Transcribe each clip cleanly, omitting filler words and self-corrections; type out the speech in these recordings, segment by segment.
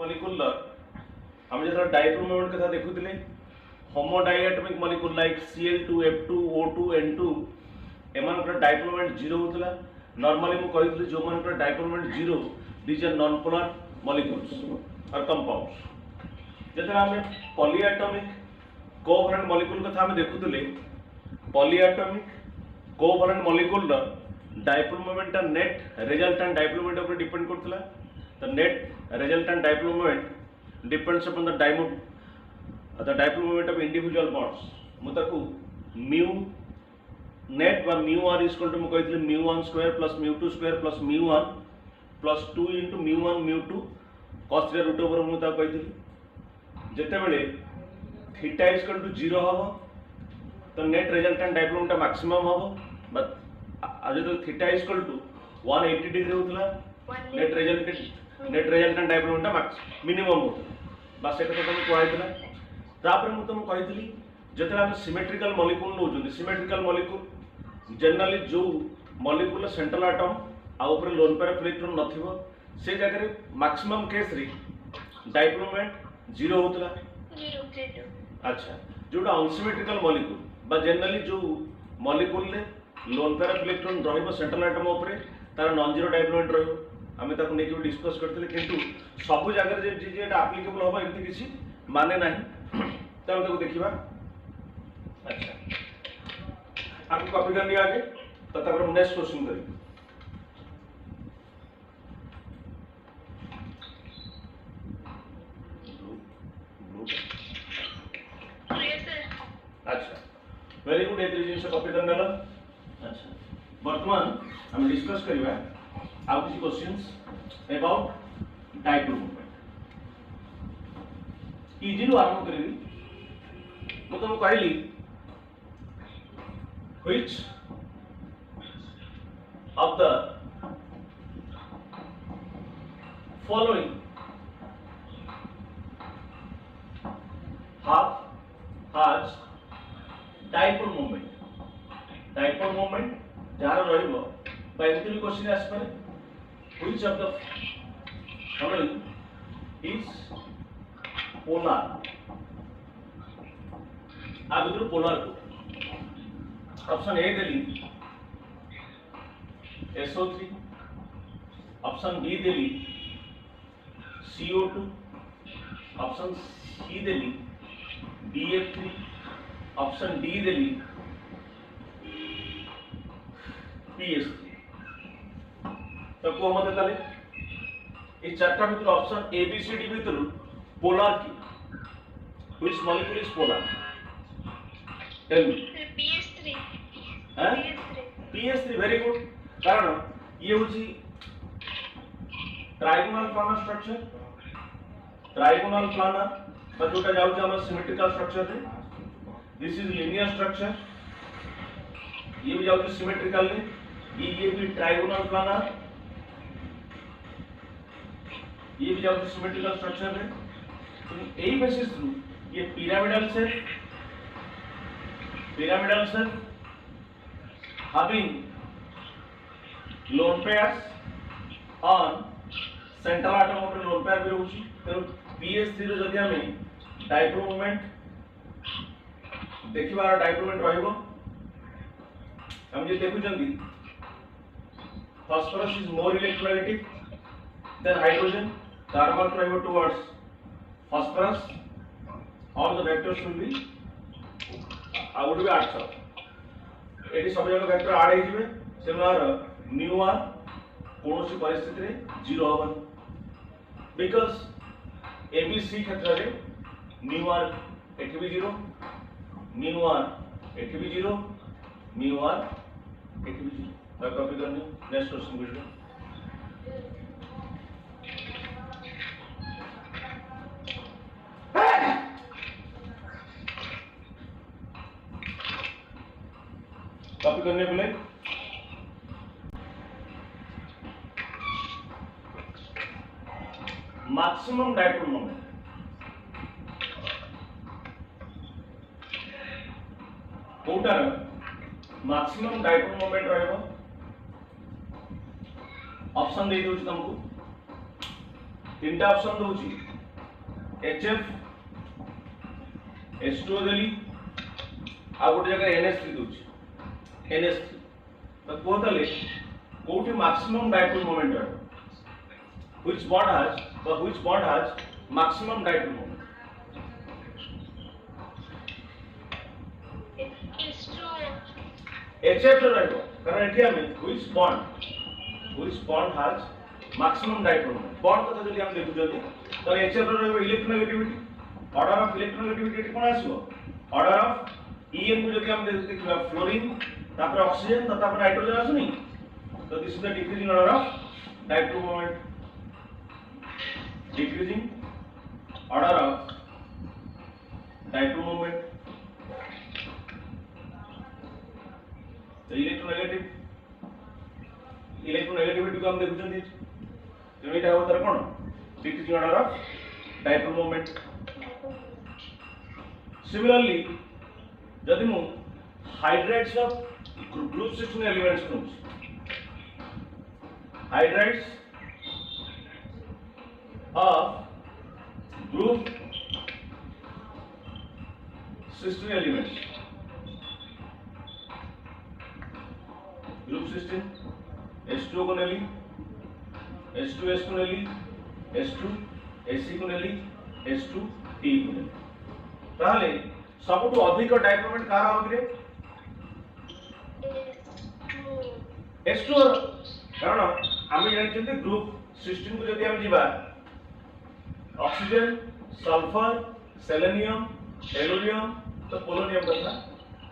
Molecule हम जो dipole moment कथा देखुले homodiatomic molecule like Cl2 F2 O2 N2 एमानकर डायपोल मोमेंट 0 होतला नॉर्मली मु कहितली जो मानकर dipole moment 0 these are non polar molecules और कंपाउंड्स जते हम पॉलीएटॉमिक कोवैलेंट मॉलिक्यूल कथा हम देखुले polyatomic covalent molecule dipole moment net resultant dipole moment ऊपर डिपेंड करतला the net resultant dipole moment depends upon the dipole moment of individual bonds मुताकू mu net व mu r is equal to मु कहितले mu1 square plus mu2 square plus mu1 plus 2 into mu1 mu2 cos theta root over मु ता कहितली जेते बेले theta is equal to 0 हबो तो net resultant dipole moment maximum हबो but आज तो theta is equal to 180 degree होतला net resultant dipole moment max minimum हो बस एक तो कहला तापर मु तुम कहितली जतरा हम सिमेट्रिकल मॉलिक्यूल नउजो सिमेट्रिकल मॉलिक्यूल जनरली जो मॉलिक्यूल सेंट्रल एटम आ ऊपर लोन पेयर ऑफ इलेक्ट्रॉन नथिबो से जगह रे मैक्सिमम केस रे डायपोल मोमेंट 0 होतला 0 अच्छा जोटा अनसिमेट्रिकल मॉलिक्यूल बा जनरली जो मॉलिक्यूल ले लोन पेयर ऑफ इलेक्ट्रॉन रहइबो सेंट्रल एटम ऊपर तार नॉन जीरो डायपोल मोमेंट रहइबो आमे ताको नेकी डिस्कस करथिले किंतु सब जगह जे जे एप्लीकेबल होबा एमती किछि माने नाही त हम ताको देखिबा अच्छा आपको कॉपी करनी आगे तो तापर नेक्स्ट क्वेश्चन करी अच्छा वेरी गुड एतरी जिंस कॉपी करने ला अच्छा वर्तमान हम डिस्कस करिबा How many questions about dipole moment? Easy रू आरंभ करेंगे मैं तुमको कहली which of the following has dipole moment jar रहिबो बा एमती भी क्वेश्चन आस पारे which of the following is polar आ बिल्कुल पोलर को ऑप्शन ए देली SO3 ऑप्शन बी देली CO2 ऑप्शन सी देली BF3 ऑप्शन डी देली PS3 तो को मते ताले ए चारटा भितर option A B C D भितर पोलर की which molecule is polar tell me PS3 हैं PS3 वेरी गुड कारण ये होची trigonal planar structure trigonal planar पर जोटा जाउ हमर सिमेट्रिकल स्ट्रक्चर रे दिस इज लीनियर स्ट्रक्चर ये भी जाउ सिमेट्रिकल ने ये भी ट्रायगोनल प्लानर ये भी जाओ सिमेट्रिकल स्ट्रक्चर है तो यही बेसिस थ्रू ये pyramidal cell having lone pairs on central atom of lone pair भी होची तो PS3 रे जदि हमें डायपोल मोमेंट देखिबा डायपोल मोमेंट रहइबो हम जे देखु जंदी phosphorus is more electronegative than hydrogen carbon drive towards phosphorus all the vectors will be would be adds up एटी सब जगह वेक्टर ऐड हे जिवे सेमार म्यू आर कोनोसी परिस्थिति रे 0 हबन बिकॉज़ एबीसी क्षेत्र रे म्यू आर एठी भी 0 म्यू आर एठी भी 0 म्यू आर एठी भी 0 अब कॉपी करनी नेक्स्ट क्वेश्चन बुझो कॉपी करने बोले मैक्सिमम डायपोल मोमेंट कोटार मैक्सिमम डायपोल मोमेंट रहबो ऑप्शन दे दोछ तुमको तीनटा ऑप्शन दोछि HF H2O देली आ गोटे जगह NH3 दूची NH3 तो कोतले कोठी मैक्सिमम डाइपोल मोमेंट है which bond has maximum dipole moment HF रे रहबो कारण एठी हमें which bond has maximum dipole moment bond कथा जदि हम देखु जदि तो HF रे रहबो इलेक्ट्रोनेगेटिविटी ऑर्डर ऑफ इलेक्ट्रोनेगेटिविटी एठी कोन आसीबो ऑर्डर ऑफ EN को जदि हम देखिबा फ्लोरीन तापर ऑक्सीजन तापर नाइट्रोजन आसुनी तो this is the decreasing order of dipole moment decreasing order of dipole moment तो इलेक्ट्रोनेगेटिविटी को हम देखुछन तो एटा हो तर कोन decreasing order of dipole moment similarly जदि मु hydrides of group system elements को hydrides of group system elements group system H2O को नेली H2S को नेली H2AC को नेली H2T को नेली ताले सबटु अधिक डाइपोल मोमेंट कार होगरे H2 कारण आमे जानछन्ते ग्रुप सिस्टम को जदि हम जिबा ऑक्सीजन सल्फर सेलेनियम टेलुरियम तो पोलोनियम कथा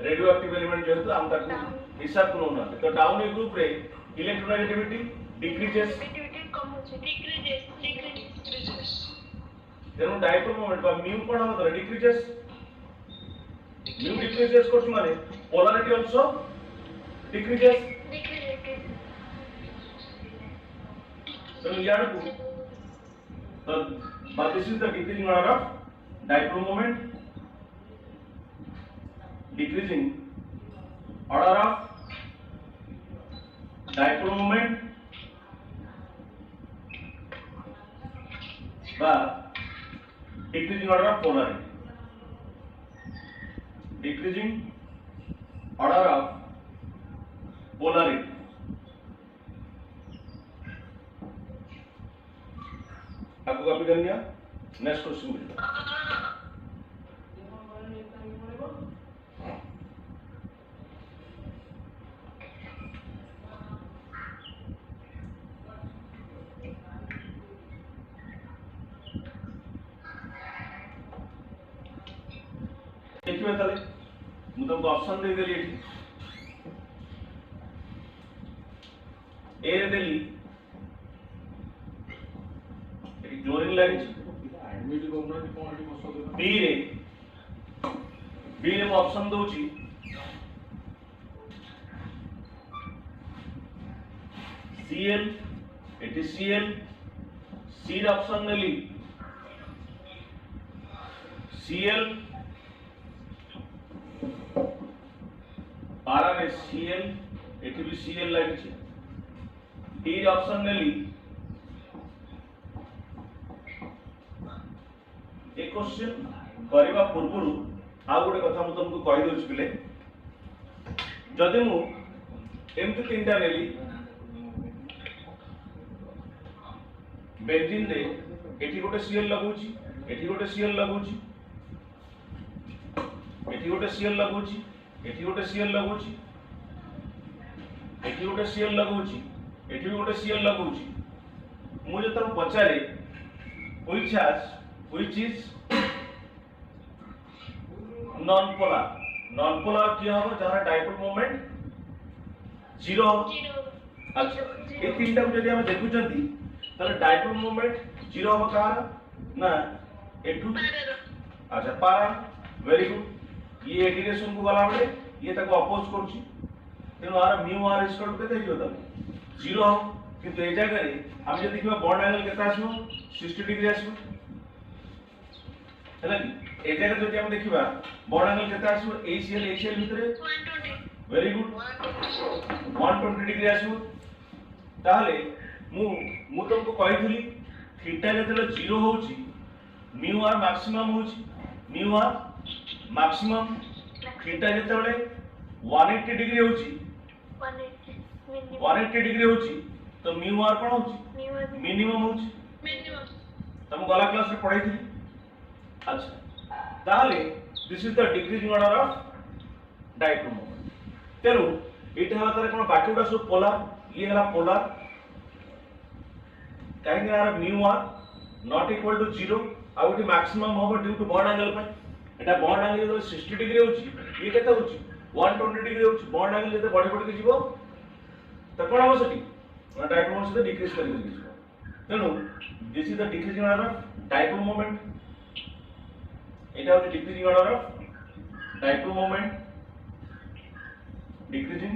रेडियो एक्टिव एलिमेंट जेतु हम ताकू हिसाब को ना तो डाउन ए ग्रुप रे इलेक्ट्रोनेगेटिविटी डिक्रीजेस देनु डाइपोल मोमेंट बा म्यू कोन हो तो डिक्रीजेस म्यू डिक्रीजेस कोस माने पोलैरिटी आल्सो डिक्रीजेस तो यार को तो but this is the decreasing order of dipole moment decreasing order of dipole moment বা decreasing order of polarity decreasing order of polarity आपको कॉपी करनी है नेक्स्ट क्वेश्चन बोलिए देखिए ताले मु तुमको ऑप्शन दे देली एठी ए रे देली क्लोरीन लागिछ बी रे मु ऑप्शन दउची Cl एटी Cl सी रे ऑप्शन नेली Cl पारा रे Cl एटी भी Cl लागिछ डी रे ऑप्शन नेली एक क्वेश्चन करबा पूर्व आ गोटे कथा मु तुमको कहि दोछ पिले जदि मु एमती तीनटा नेली बेंजीन रे एठी गोटे Cl लगौची एठी गोटे Cl लगौची एठी गोटे Cl लगौची एठी गोटे Cl लगौची एठी गोटे Cl लगौची एठी भी गोटे Cl लगौची मु जे तम पचारे which is non-polar क्या होगा जहाँ डाइपोल मोमेंट जीरो हो अच्छा ये तीनटा को जदि हम देखु जंती ताले डाइपोल मोमेंट जीरो हो का ना एटू अच्छा पारा वेरी गुड ये एडिरेशन को गला बळे ये ताको अपोज करछि तेनो आर म्यू आर स्क्वायर केते हियो ताले जीरो हो किंतु ए जगह रे हम जे देखिबा बॉन्ड एंगल केता आसो 60 डिग्री आसो हैला ए जगह जदि हम देखिबा बॉन्ड एंगल केता आसो ACL भितरे 120 वेरी गुड 120 डिग्री आसो ताले मु तुमको कहिथली थीटा जेतले 0 होउची म्यू आर मैक्सिमम होची म्यू आर मैक्सिमम थीटा जेतेबेले 180 डिग्री होची 180 मिनिमम 180 डिग्री होची तो म्यू आर कोन होची मिनिमम होची मिनिमम तुम गला क्लास रे पढ़ाई थी अच्छा ताले this is the decreasing order of dipole moment तेनु एटा हला तारे कोन बाकीटा सब पोलर ये हला पोलर कहीं यार mu are not equal to 0 out maximum होबो ड्यू टू बॉन्ड एंगल पे एटा बॉन्ड एंगल जो 60 डिग्री होची ये केते होची 120 डिग्री होची बॉन्ड एंगल जते बढ़ी बढ़ी के जीवो त कोन हो सटी डायपोल मोमेंट से डिक्रीज कर जीवो तेनु this is the decreasing order of dipole moment एटा होची decreasing order of dipole moment decreasing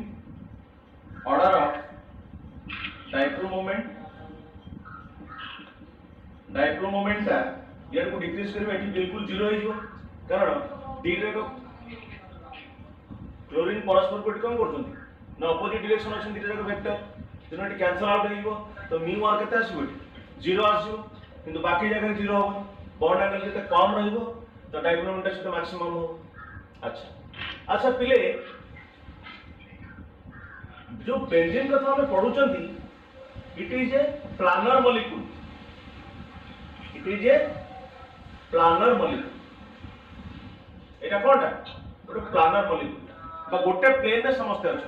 order of dipole moment dipole moment ता यार को डिक्रीज करबे एठी बिल्कुल जीरो हो जिवो कारण डी रे को क्लोरीन परस्पर को कम करछंती ना अपोजिट डायरेक्शन अछन दिटा जाक वेक्टर तेनो एठी कैंसल आउट हो तो म्यू आर केते आसीबो जीरो आसीबो किंतु बाकी जगह जीरो हो बॉन्ड एंगल जते कम रहइबो तो डायपोल मोमेंट से मैक्सिमम हो अच्छा अच्छा पिले जो बेंजीन कथा हम पढुचंती it is a planar molecule it is a planar molecule एटा कोनटा गोटे प्लानर मॉलिक्यूल बा गोटे प्लेन रे समस्त अछि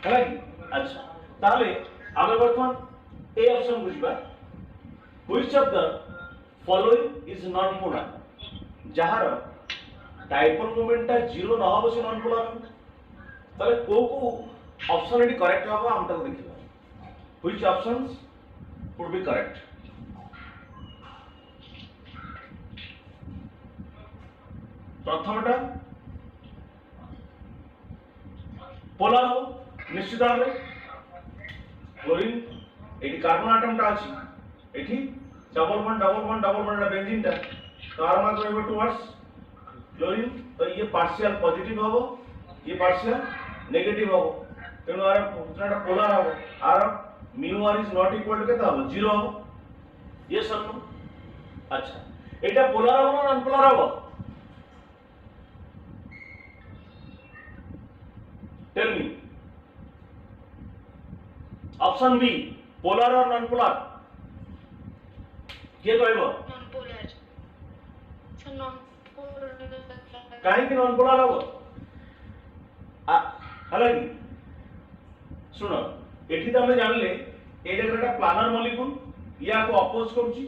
हला कि अच्छा ताले आमे वर्तमान ए ऑप्शन बुझबा which of the following is non polar जहार डायपोल मोमेंट ता जीरो न होबो से नॉन पोलर ताले को ऑप्शन एटी करेक्ट होबो हम तक देखिबा which options would be correct प्रथमटा पोलर हो निश्चित भाव क्लोरीन एटी कार्बन एटम टा अछि एटी डबल बॉन्ड बेंजीन टा तो आर मार्क रहबो टुवर्ड्स क्लोरीन तो ये पार्शियल पॉजिटिव होबो ये पार्शियल नेगेटिव होबो तेनु आर पुराटा पोलर होबो आर mu R is not equal to केता होबो 0 होबो ये सर अच्छा एटा पोलर होबो ना नॉन पोलर होबो tell me option B polar और नॉन पोलर के कहबो non polar so non polar काहे कि नॉन पोलर होबो हालांकि सुनो एठी त हम जानले ए जगहटा प्लानर मॉलिक्यूल या को अपोज करूची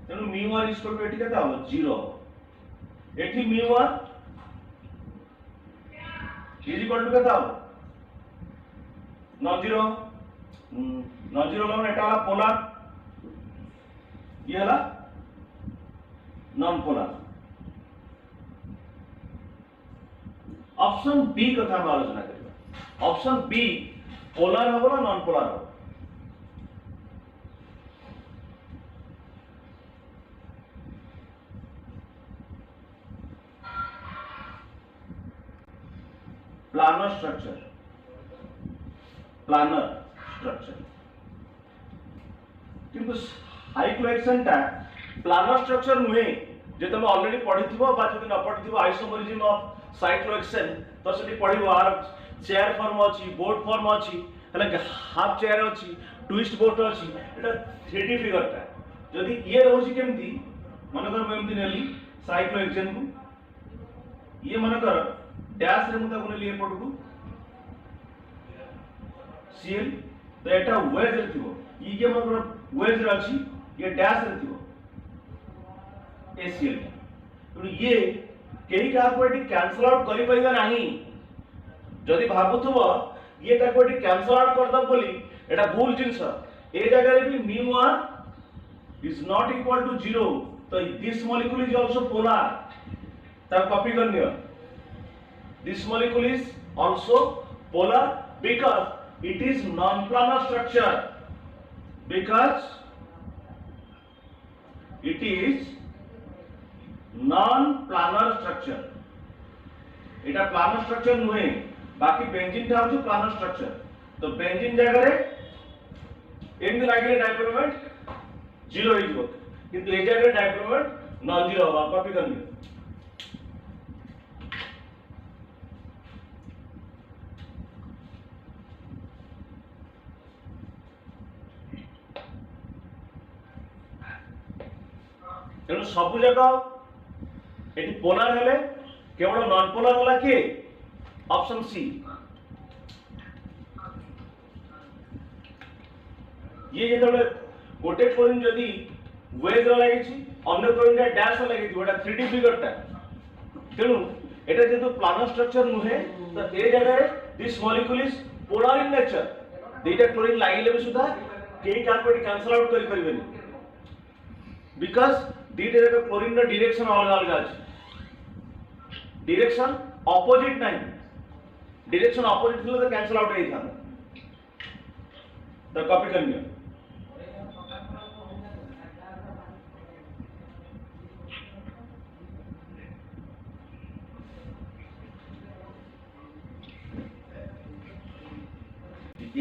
तेनु म्यू आर इक्वल टू एठी केता हो 0 एठी mu R is equal to केता हो नॉन जीरो मतलब एटा हला पोलर ये हला नॉन पोलर ऑप्शन बी कथा हम आलोचना करिबा ऑप्शन बी पोलर हो ना नॉन पोलर हो प्लानर स्ट्रक्चर किंतु हाइक्लोएक्शन टा प्लानर स्ट्रक्चर नुहे जे तुम ऑलरेडी पढिथिबो बा जदि न पढिथिबो आइसोमरिज्म ऑफ साइक्लोएक्शन तो सेठी पढिबो आर चेयर फॉर्म अछि बोर्ड फॉर्म अछि हला हाफ चेयर अछि ट्विस्ट बोर्ड अछि एटा 3D फिगर टा जदि ये रहउछि केमती मनकर मेमती नेली साइक्लोएक्शन को ये मनकर डैश रे मुता कोने लिए पडकू सीएल तो एटा वेज रे थिबो ये मनकर वेज रे अछि ये डैश रे थिबो एसीएल तो ये केही का को एटी कैंसल आउट करि परिबा नाही जदि भाबुथबो ये ताको एटी कैंसल आउट कर दब बोली एटा भूल जिंस ए जगह रे भी mu R is not equal to 0 तो this molecule is also polar ता कॉपी कर लियो this molecule is also polar because it is non-planar structure because it is non-planar structure Etah planar structure नुहे बाकी बेंजीन टा होची planar structure तो benzene जगह रे एमदी लागिले डायपोल मोमेंट 0 हो जिवो किंतु ए जगह डायपोल मोमेंट नॉन जीरो होगा कॉपी कर लियो तेणु सब जगह एटी पोलार हेले केवल नॉन पोलार वाला के ऑप्शन सी ये जेतबे गोटे क्लोरीन जदी वेज रो लागि छि अन्य क्लोरीन टा डैश रो लागि छि ओटा 3D फिगर टा तेणु एटा जेतु प्लानर स्ट्रक्चर नुहे तो ए जगह रे this molecule is polar in nature दुईटा क्लोरीन लागिले भी सुधा केही कार्बन कैंसिल आउट करि परिबेनी बिकॉज़ दुईटा जगह क्लोरीन रो डायरेक्शन अलग अलग अछि डायरेक्शन ऑपोजिट नहीं डायरेक्शन ऑपोजिट थिले तो कैंसिल आउट हेई था तो कॉपी कर लियो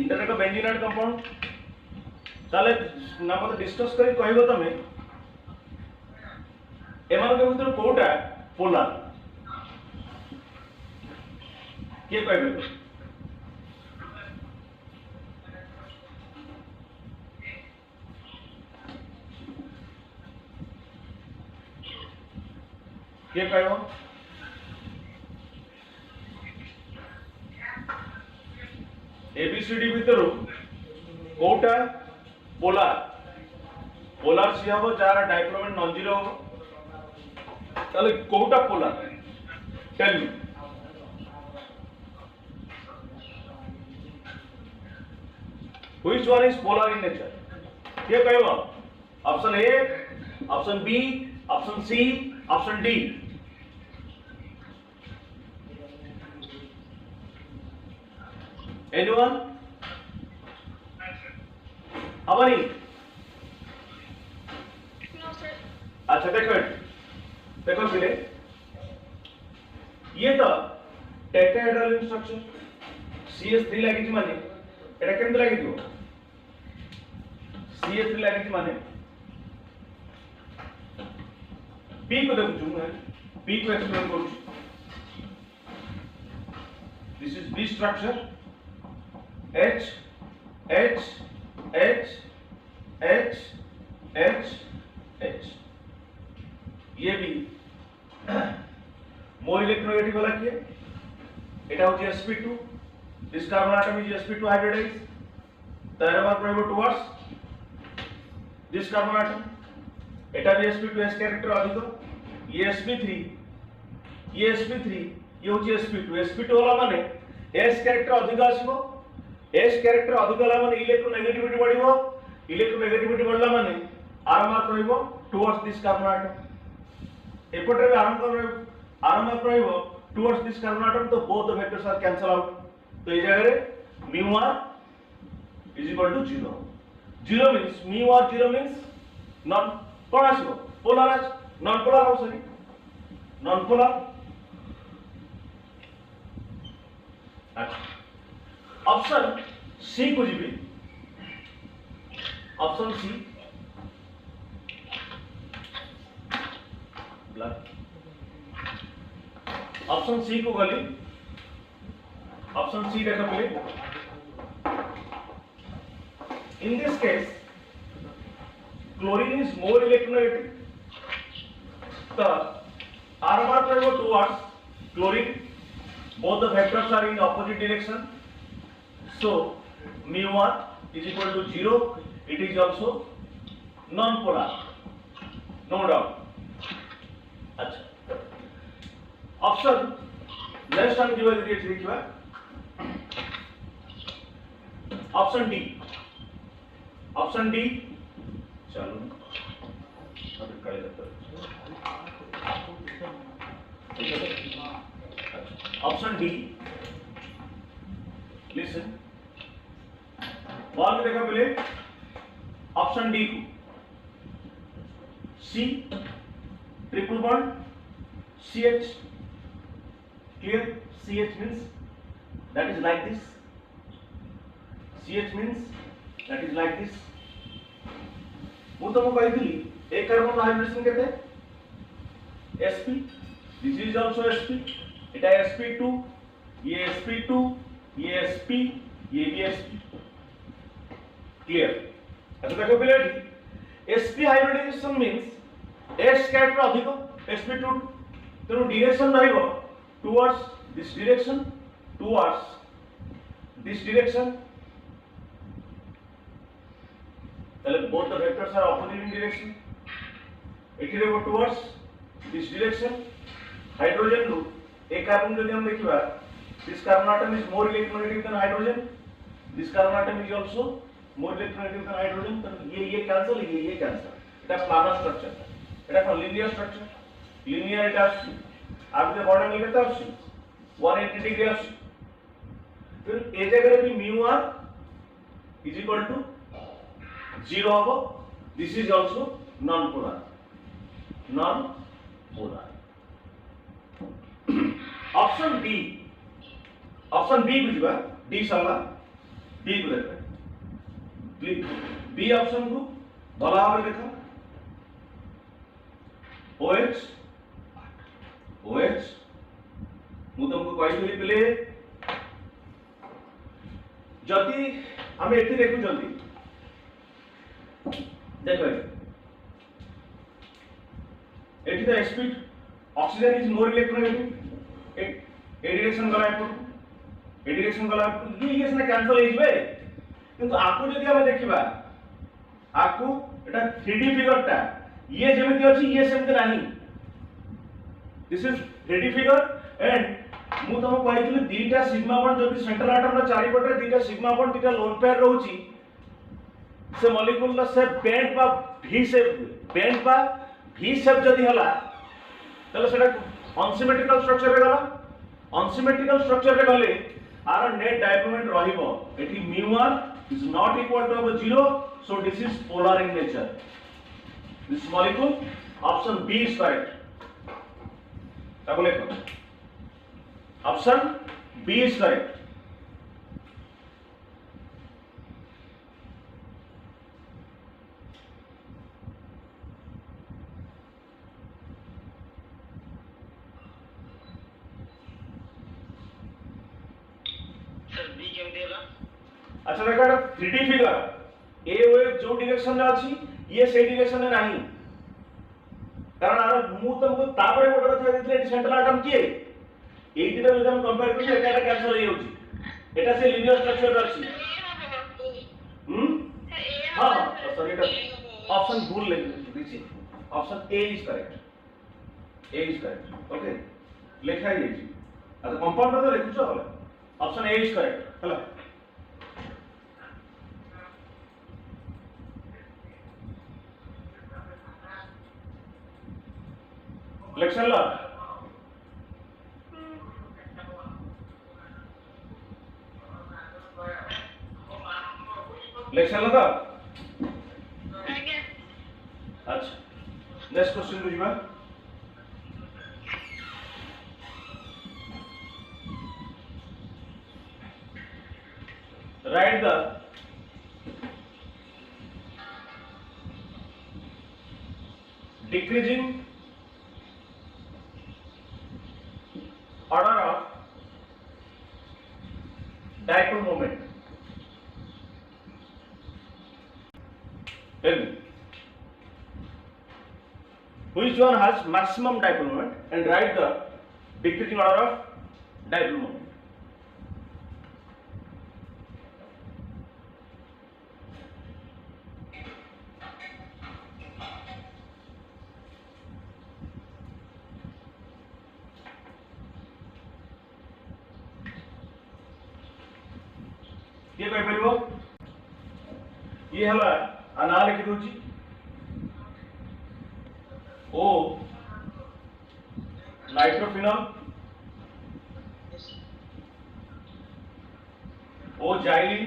इंटरनेट बेंजीनाइड कंपाउंड ताले नाम तो डिस्कस करी कहबो तमे एमान के भीतर कोटा पोलर के कहबे के कहबो एबीसीडी भीतर कोटा पोलर पोलर सी हम जार डाइक्रोमेंट नॉन जीरो ताले कोटा polar tell me which one is polar in nature के कहबो option A option B option C option D anyone हमारी No, sir. अच्छा देखो देखो फिर ये तो टेट्राहेड्रल स्ट्रक्चर CH3 लागि छि माने एटा केमते लागि दियो CH3 लागि छि माने P को देखु छु मैं P को एक्सप्लेन करू this is B structure H H H H H H ये भी मोर इलेक्ट्रोनेगेटिव वाला किए एटा होची sp2 this carbon atom is sp2 hybridize the एरोमा प्रोइबो टुवर्ड्स दिस कार्बन एटम एटा भी sp2 s कैरेक्टर अधिक ये sp3 ये होची sp2 वाला माने s कैरेक्टर अधिक आसीबो s कैरेक्टर अधिक होला माने इलेक्ट्रोनेगेटिविटी बढ़िबो इलेक्ट्रोनेगेटिविटी बढ़ला माने आर मार्क रहइबो टुवर्ड्स दिस कार्बन एटम एपटे भी आर मार्क रहइबो टुवर्ड्स दिस कार्बन एटम तो both the vectors are cancel out तो ए जगह रे μr is equal to 0 0 means μr 0 means non कोन आसीबो पोलर नॉन पोलर हो सॉरी नॉन पोलर अच्छा ऑप्शन सी को जीबी option C black option C को गली ऑप्शन सी देखा पहले in this case chlorine is more electronegative the R bar go towards chlorine both the vectors are in opposite direction so mu1 is equal to 0 it is also non polar no doubt अच्छा option next हम जो देखिए option D चलो अभी कल option D listen बाद में देखा पहले ऑप्शन डी को C triple bond CH clear CH means that is like this CH means that is like this ମୁଁ ତମକୁ କହିଥିଲି एक कार्बन हाइब्रिडेशन केते sp, this is also sp, এটা sp2, ये sp2, ये sp, ये भी sp, क्लियर। अच्छा देखो पिलेटी sp hybridization means s character अधिक sp2 तेनु डायरेक्शन रहइबो towards this direction, towards this direction, তাহলে both the vectors are opposite in direction, এটি রেবো towards this direction। হাইড্রোজেন রু এই কার্বন যদি আমরা দেখিবা this carbon atom is more electronegative than hydrogen, this carbon atom is also more electronegative than hydrogen, तो ये कैंसिल, ये कैंसिल, এটা প্লানার স্ট্রাকচার, এটা কোন লিনিয়ার স্ট্রাকচার, লিনিয়ার এটা আসছে আর যদি বড় অ্যাঙ্গেল করতে আসছে 180 ডিগ্রি আসছে, फिर এই জায়গায় কি mu R is equal to 0 হবো। This is also non polar, option D, option B বুঝবা, ডি সালা বি को देखो, बी ऑप्शन को भला भाव देखो OH, OH मु तुमको कहिली पिले जति हम एथि देखु जल्दी देखो eighty the speed oxygen is more electronegative, A direction गला ए डायरेक्शन गला ये से कैंसिल हो जबे, किंतु आकु जदी हम देखिबा आकु एटा 3D फिगर ता ये जेमिति अछि ये सेमति नाही, this is 3D figure and मु तुम कहितली दीटा सिग्मा बॉन्ड जदी सेंट्रल एटम रा चारि पटे दीटा सिग्मा बॉन्ड दीटा लोन पेयर रहउची से मॉलिक्यूल ला से बेंड बा भी शेप जदी हला तले सेटा अनसिमेट्रिकल स्ट्रक्चर रे गला, अनसिमेट्रिकल स्ट्रक्चर रे गले आर नेट डायपोमेंट रहिबो एठी mu are is not equal to 0, so this is polar in nature, this molecule option B is correct। তাহলে option B is correct। अच्छा देखो एटा 3D फिगर ए वेव जो डायरेक्शन रे अछि ये से डायरेक्शन रे नाही, कारण आर मु तुमको तापरे गोटे कथा देथिले सेंट्रल एटम के एई दिना जदि हम कंपेयर करी एटा कैंसिल हो जाउची, एटा से लिनियर स्ट्रक्चर रे अछि। हां सॉरी एटा ऑप्शन भूल ले दीजिए, option A is correct, A is correct, okay लिखा है जी। अच्छा कंपाउंड तो देखुछो होला ऑप्शन ए इज करेक्ट हला। इलेक्शन ला इलेक्शन लगा अच्छा नेक्स्ट क्वेश्चन बुझिबा write the decreasing order of dipole moment। Tell me which one has maximum dipole moment and write the decreasing order of dipole moment। ये कहि परिबो ये हला अना लिखि दोची ओ नाइट्रोफिनॉल, ओ जाइलिन,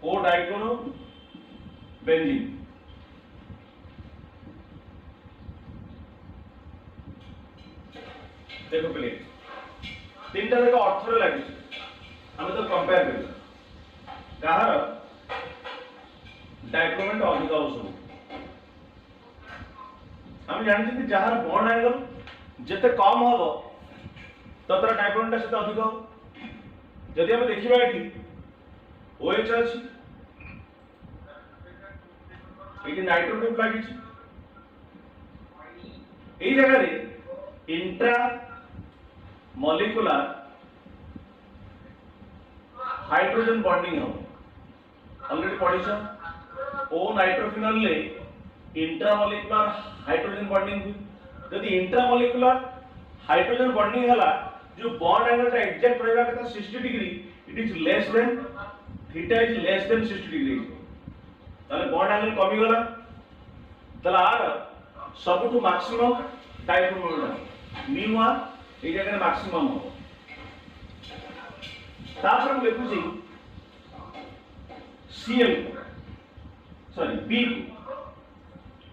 ओ डाइक्लोरो बेंजीन। देखो पहले तीन टा जाक अर्थ रे लागि हम तो कंपेयर करियो कहार डाइक्रोमेंट अधिक हो सब हम जानते कि जहार बॉन्ड एंगल जिते कम हम ततर डाइक्रोमेंट से अधिक हो जदि हम देखिबा एठी OH अछि एठी नाइट्रो ग्रुप लागि छि एई जगह रे इंट्रा मॉलिक्यूलर हाइड्रोजन बॉन्डिंग हो ऑलरेडी पढ़िछ ओ नाइट्रोफिनॉल ले इंट्रामोलिकुलर हाइड्रोजन बॉन्डिंग हुई यदि इंट्रामोलिकुलर हाइड्रोजन बॉन्डिंग हला जो बॉन्ड एंगल ता एग्जैक्ट रहबा कथा 60 degree it is less than theta is less than 60 degree ताले बॉन्ड एंगल कमी गला ताले आर सबटु maximum dipole moment mu R ए जगह मैक्सिमम हो तापर हम लिखु छी Cl सॉरी B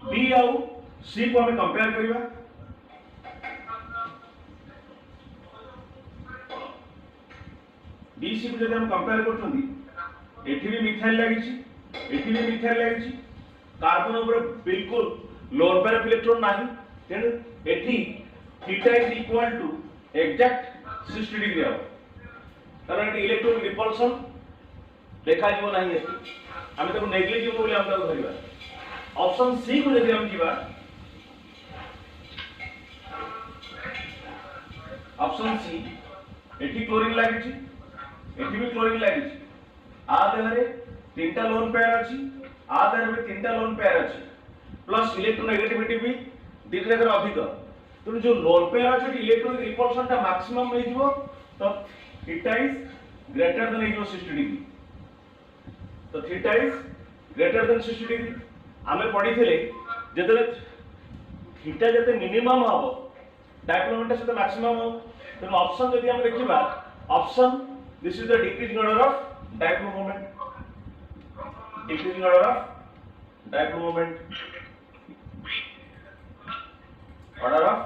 B आउ C को हमें कंपेयर करिबा B C को जदि हम कंपेयर करछंती एठी भी मिथाइल लागि छि एठी भी मिथाइल लागि छि कार्बन ऊपर बिल्कुल लोन पेयर ऑफ इलेक्ट्रॉन नाही तेनु एठी theta is equal to exact 60 degree हो कारण एठी इलेक्ट्रॉन रिपल्शन देखा जीव नाही एठी हम ताको नेग्लिजिबल बोली हम ताको धरिबा ऑप्शन सी को यदि हम जीवा ऑप्शन सी एठी क्लोरीन लागि छि एठी भी क्लोरीन लागि छि आ देहरे तीनटा लोन पेयर अछि आ देहरे भी तीनटा लोन पेयर अछि प्लस इलेक्ट्रोनेगेटिविटी भी दिख जगह अधिक तो जो लोन पेयर अछि इलेक्ट्रॉन रिपल्शन ता मैक्सिमम नै जीवो तो theta is greater than 60 degree तो theta is greater than 60 degree आमे पढिथिले जेतले थीटा जते मिनिमम हबो डायप्लोमेंट से मैक्सिमम हो तो ऑप्शन यदि हम देखिबा option this is the decreasing order of dipole moment decreasing order of dipole moment order of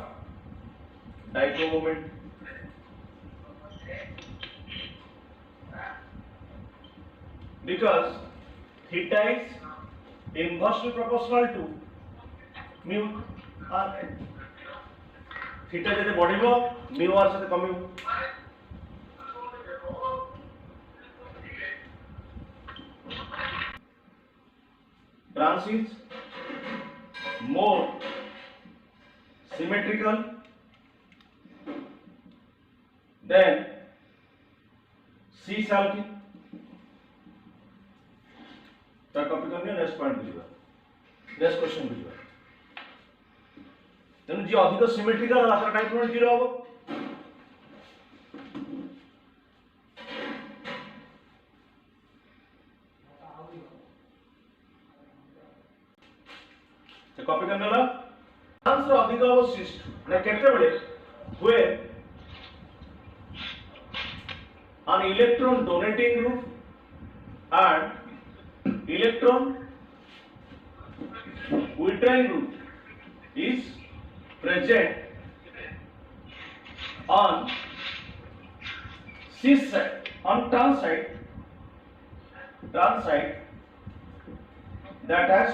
dipole moment because theta is inversely proportional to mu r theta जते बढ़िबो mu r साथे कमिबो branch is more symmetrical then C alkene ता copy करनी next point बुझिबा next question बुझिबा तने जे अधिक symmetrical होला तार डायप्लोमेंट 0 होबो तो कॉपी करने वाला आंसर अधिक अवशिष्ट ना केते बेले हुए an electron donating group and electron withdrawing group is present on cis side on trans side that has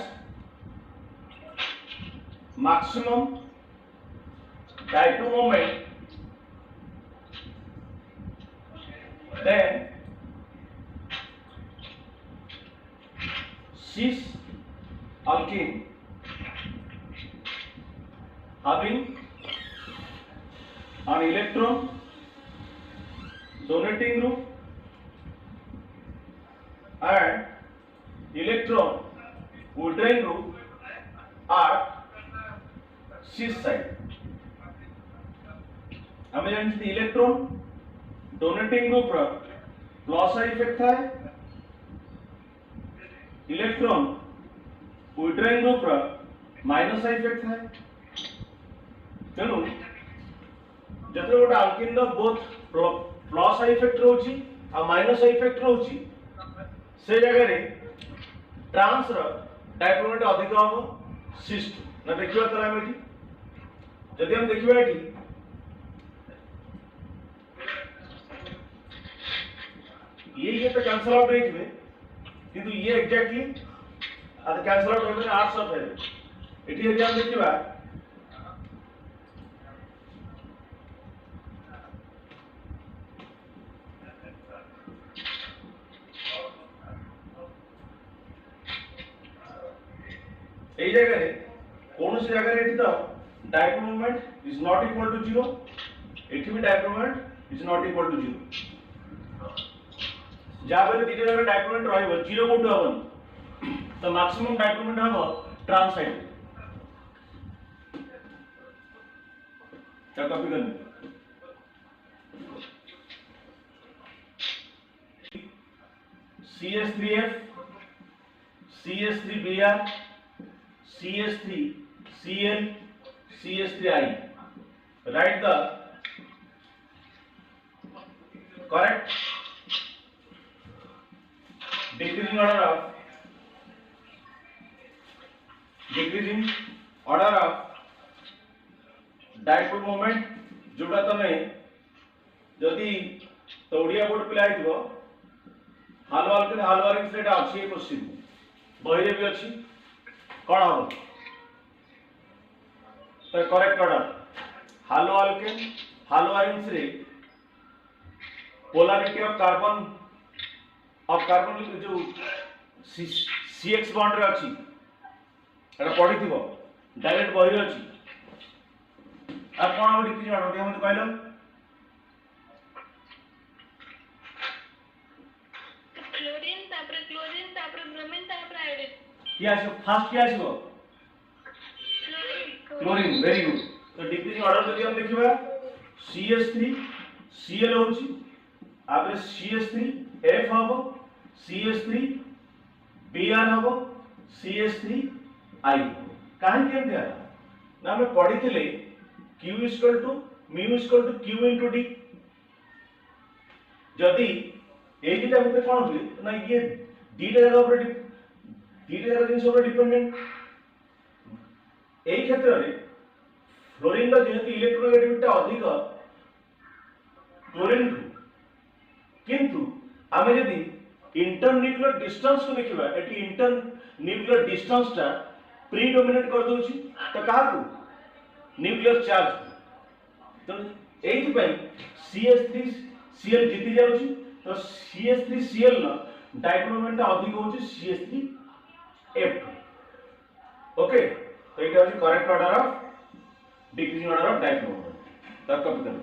maximum dipole moment then cis alkene having an electron donating group and electron withdrawing group are cis side हमें जानते electron donating group रा plus effect थाए electron withdrawing group रा minus effect थाए तेनु जतरे गोटे alkene रो both plus effect रहउची आ minus effect रहउची से जगह रे ट्रांस रो डायप्लोमेंट अधिक हो सिस्ट ना देखिबा तरा हम एठी जदि हम देखिबा एठी ये तो कैंसल आउट नहीं किबे किंतु ये एग्जैक्टली आते कैंसल आउट होबे 800 फेर एठी यदि हम देखिबा এই জায়গায় কোন সে জায়গায় এটি তো dipole moment is not equal to 0 এটি B dipole moment is not equal to 0 যা বলে দুইটা জায়গায় ডাইপোল মোমেন্ট রহিব 0 কোটো হবনি तो मैक्सिमम डाइपोल मोमेंट हम ट्रांस साइड क्या कॉपी करनी CS3F CS3Br CS3Cl CS3I write the correct decreasing order of dipole moment जोटा तमे जदि तो ओडिया बोर्ड पिला आइथिबो हालो अल्केन हालो वारिंग सेटा अछि क्वेश्चन बहिरे भी अछि कोन हो तो करेक्ट ऑर्डर हालो अल्केन हालो वारिंग रे पोलैरिटी ऑफ कार्बन जो CX बॉन्ड रे अछि एटा पढी थिबो डायरेक्ट बहिरे अछि आ कोन हो डिक्रीज ऑर्डर हम तो कहलो क्लोरीन तापर ब्रोमीन तापर आयोडीन क्या आछो फर्स्ट क्या आछो क्लोरीन वेरी गुड तो डिक्रीजिंग ऑर्डर जदि हम देखिबा CS3 Cl होछि आबे CS3 F हबो CS3 Br हबो CS3 I काहे के दिया ना हम पढी थिले Q = mu = Q * D जदि ए दिटा भितर कोन हुए ना ये दिटा जगह ऊपर दिटा जगह जिंस ऊपर डिपेंडेंट एई क्षेत्र रे फ्लोरीन का जेहेतु इलेक्ट्रोनेगेटिविटी अधिक क्लोरीन किंतु आमे यदि इंटरन्यूक्लियर डिस्टेंस को देखिबा एटी इंटरन्यूक्लियर डिस्टेंस ता प्रीडोमिनेट कर दोछि तो का को न्यूक्लियर चार्ज तो एथि पई CS3Cl जीति जाउछि तो CS3Cl न डाइपोल मोमेंट अधिक होछि CS3F2 ओके तो एटा होछि correct order of decreasing order of dipole moment तब कॉपी कर लो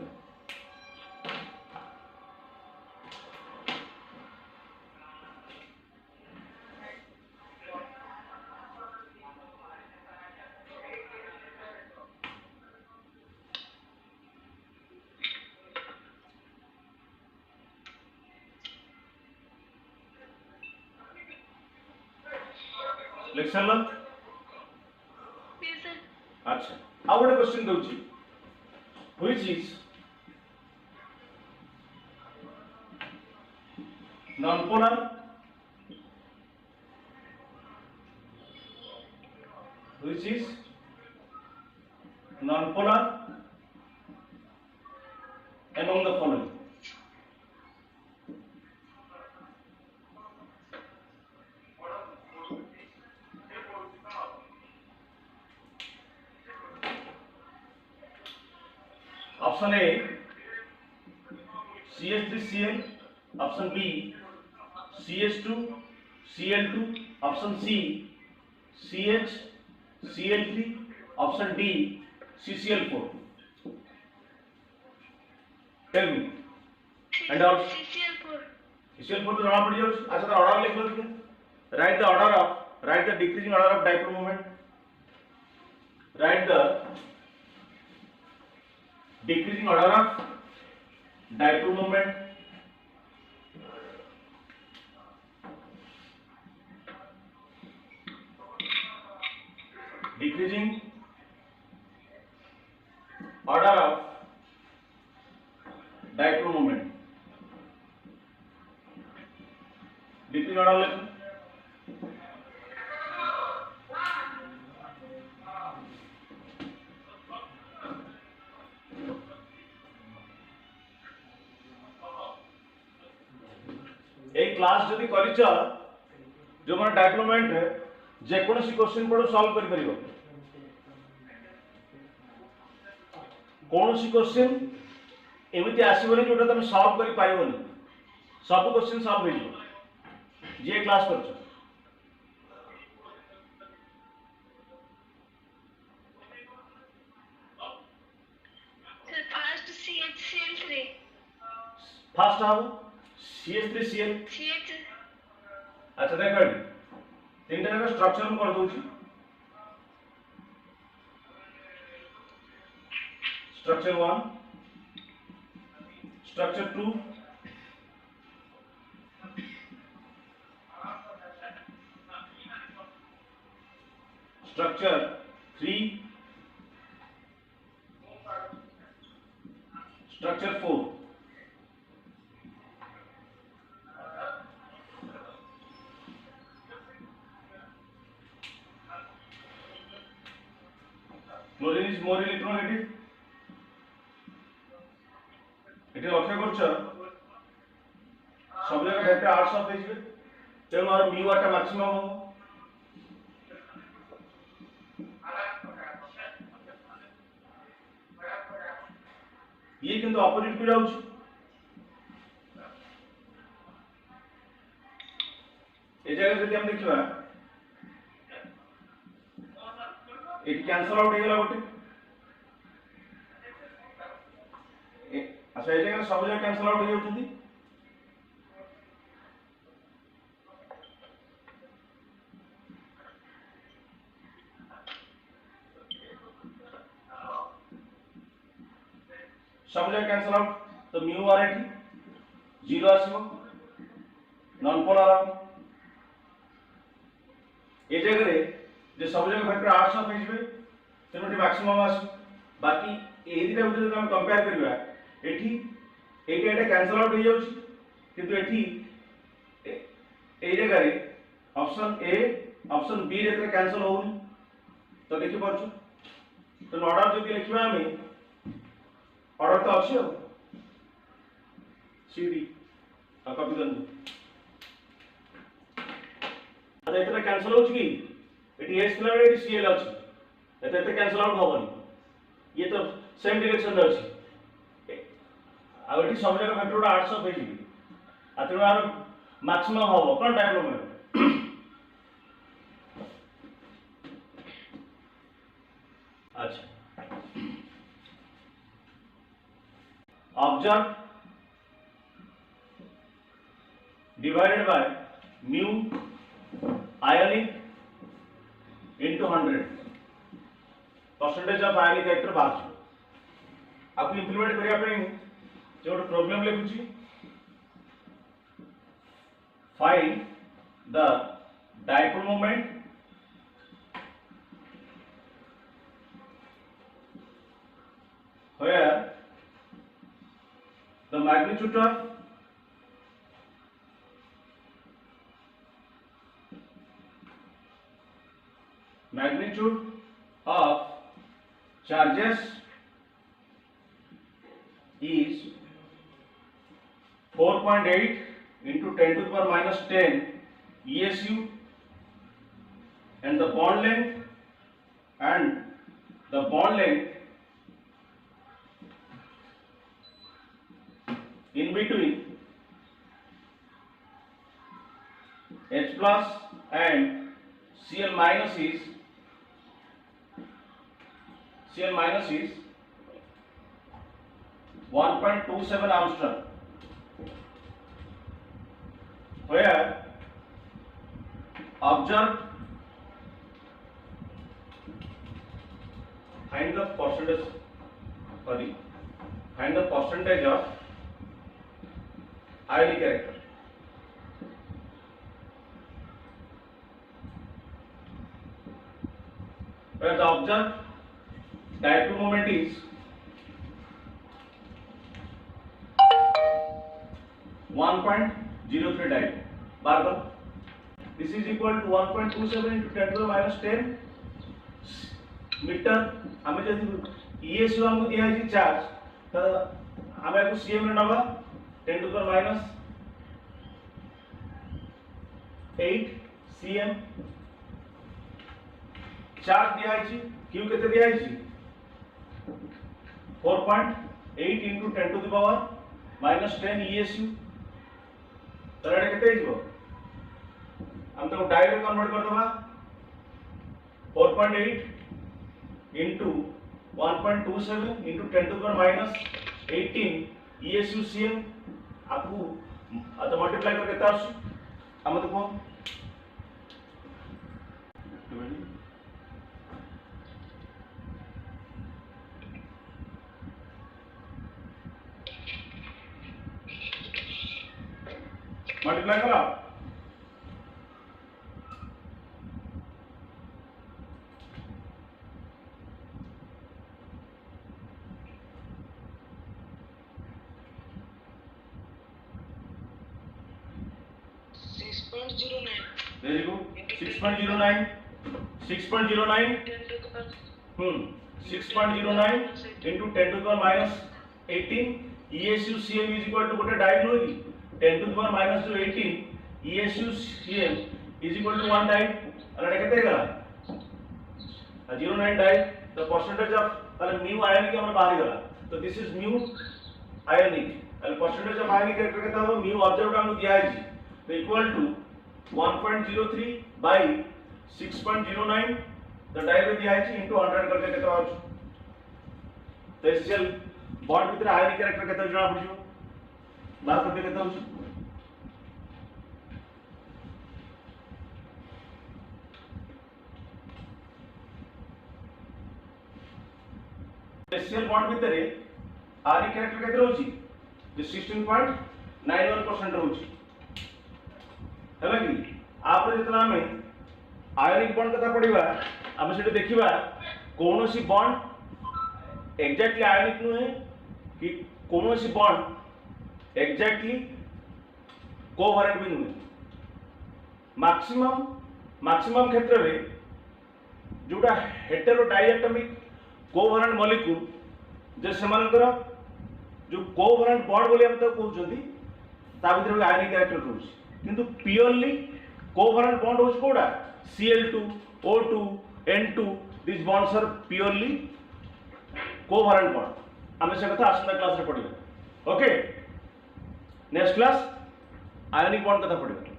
लेक्चर लो यस सर अच्छा अब गोटे क्वेश्चन दउची which is non polar which is non polar among the following option A CH3Cl option B CH2Cl2 option C CHCl3 option D CCl4 tell me एंड आउट CCl4 तो जमा पड़ जाउ अच्छा तो ऑर्डर लिख लो ठीक right the decreasing order of dipole moment right the decreasing order of dipole moment decreasing order of dipole moment decreasing order लें एक क्लास जदि करिछ जो माने डाइपोल मोमेंट जेकोसी क्वेश्चन पढ़ो सॉल्व कर परिबो कोनोसी क्वेश्चन एमिति आसीबोनी जोटा तुम सॉल्व करि पाइबोनी सब क्वेश्चन सॉल्व हो जे क्लास करछ sir fast CHCl3 fast how CH3Cl CH अच्छा देखो तीन टाइप स्ट्रक्चर में कर दूची structure 1 structure 2 structure 3 structure 4 chlorine is more electronegative एटी लक्ष्य करछ सब जगह वेक्टर आर्ट्स ऑफ हिजबे तेणु और म्यू आटा मैक्सिमम हो ये किंतु ऑपोजिट को जाउछ ए जगह जदि हम देखिबा एटी कैंसल आउट हेगला गोटे अच्छा ए जगह सब जगह कैंसल आउट हो जाउछंती सब जगह कैंसल आउट तो म्यू आर एटी 0 आसीबो नॉन पोलर आ ए जगह रे जे सब जगह वेक्टर आर्ट्स ऑफ हिजबे तेनोटी मैक्सिमम आस बाकी ए दिटा भितर हम कंपेयर करबा एठी एटा एटा कैंसल आउट हो जाउछ किंतु एठी ए जगह रे ऑप्शन ए ऑप्शन बी रे कैंसल होउनी तो देखि परछु तो ऑर्डर जदि लिखबा हमें ऑर्डर तो अच्छी हो सीडी कॉपी कर अच्छा इतना कैंसल हो कि एटी एस प्लस एटी सीएल अछि एते एते कैंसल आउट होबनी ये तो सेम डायरेक्शन रे अछि आ एटी सब जगह वेक्टर 800 पेज आ तेणु आर मैक्सिमम होबो कोन टाइप में अच्छा observe divided by mu ionic into 100 percentage of ionic reactor बाहर आपको इंप्लीमेंट करिया पे जो problem लिखुची find the dipole moment where the magnitude of charges is 4.8 into 10 to the power minus 10 ESU and the bond length in between H plus and Cl minus is 1.27 Armstrong, where observe find the percentage of ionic character. Where the observed dipole moment is 1.03 dipole. Barbara, this is equal to 1.27 into 10 to the minus 10 metre. हमें जब ESU हमको दिया है charge तो हमें को CM में नवा 10 to the minus 8 cm charge दिया है क्यू केते दिया है 4.8 into 10 to the power minus 10 ESU तर एडे केते हिजो हम तो डायरेक्ट कन्वर्ट कर दबा 4.8 into 1.27 into 10 to the power minus 18 ESU CM आपको तो मल्टीप्लाई करके केते आछी हम तो को मल्टीप्लाई करो 6.09. Very good 6.09 6.09 10 to the power 6.09 into 10 to the power minus 18 ESU CM is equal to गोटे डाइव नो की 10 to the power minus जो 18 ESU CM is equal to 1 dive अरे केते गला 09 डाइव the percentage of ताले mu ionic हमर बाहर गला तो this is mu ionic and percentage of ionic character केते हो mu ऑब्जर्व्ड हमको दिया है तो equal to 1.03 by 6.09 the direct दिया है into 100 करके केते हो तो एसएल बॉन्ड भीतर आयनिक कैरेक्टर केते जणा पड़ियो बात करते केते हो एसएल बॉन्ड भीतर आयनिक कैरेक्टर केते रहउची जे 16.91% रहउची हैला कि आपरे जतला हमें आयनिक बॉन्ड कथा पड़िबा हम सेटे देखिबा कोनोसी बॉन्ड एग्जैक्टली आयनिक नुहे कि कोनोसी बॉन्ड एग्जैक्टली कोवैलेंट भी नुहे मैक्सिमम क्षेत्र रे जोटा हेटेरो डायटोमिक कोवैलेंट मॉलिक्यूल जे सेमानकर जो कोवैलेंट बॉन्ड बोली हम तो कहउछंती ता भीतर आयनिक कैरेक्टर रहउची किंतु प्योरली कोवैलेंट बॉन्ड होच कोडा Cl2 O2 N2 these bonds are purely covalent bond हमें से कथा आसंता क्लास रे पढिबा okay next class ionic bond कथा पढिबा